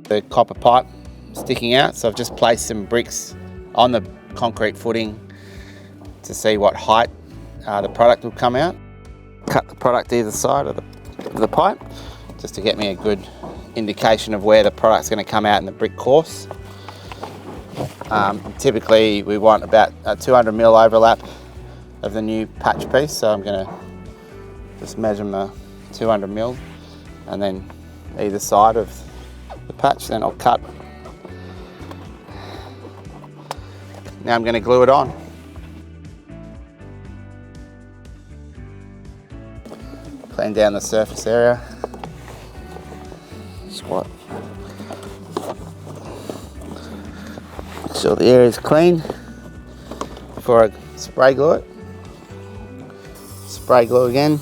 The copper pipe sticking out, so I've just placed some bricks on the concrete footing to see what height the product will come out. Cut the product either side of the pipe just to get me a good indication of where the product's going to come out in the brick course. Typically we want about a 200mm overlap of the new patch piece, so I'm going to just measure my 200mm and then either side of the patch, then I'll cut. Now I'm going to glue it on. Clean down the surface area. Squat. Make sure the area is clean before I spray glue it. Spray glue again.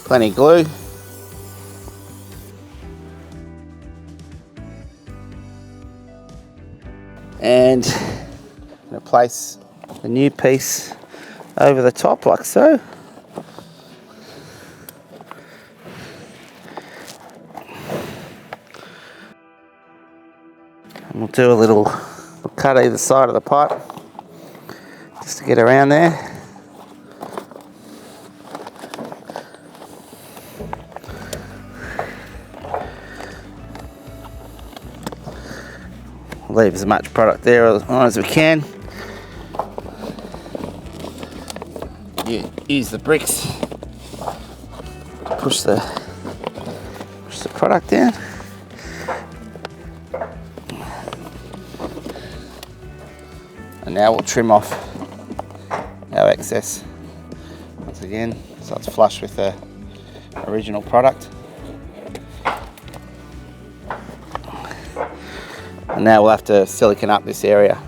Plenty of glue. And I'm going to place the new piece over the top like so. And we'll do a little cut either side of the pipe just to get around there. Leave as much product there as we can. Use the bricks to push the product down. And now we'll trim off our excess once again, so it's flush with the original product. And now we'll have to silicone up this area.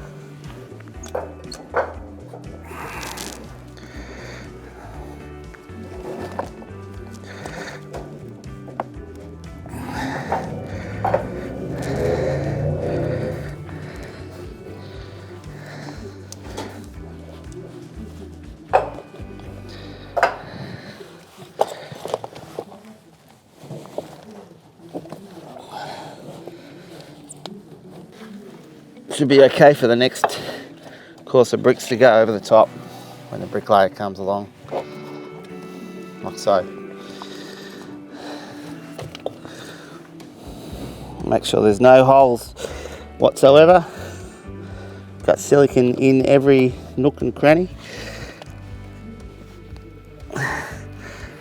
Should be okay for the next course of bricks to go over the top when the bricklayer comes along, like so. Make sure there's no holes whatsoever. Got silicone in every nook and cranny.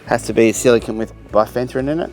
Has to be silicone with bifenthrin in it.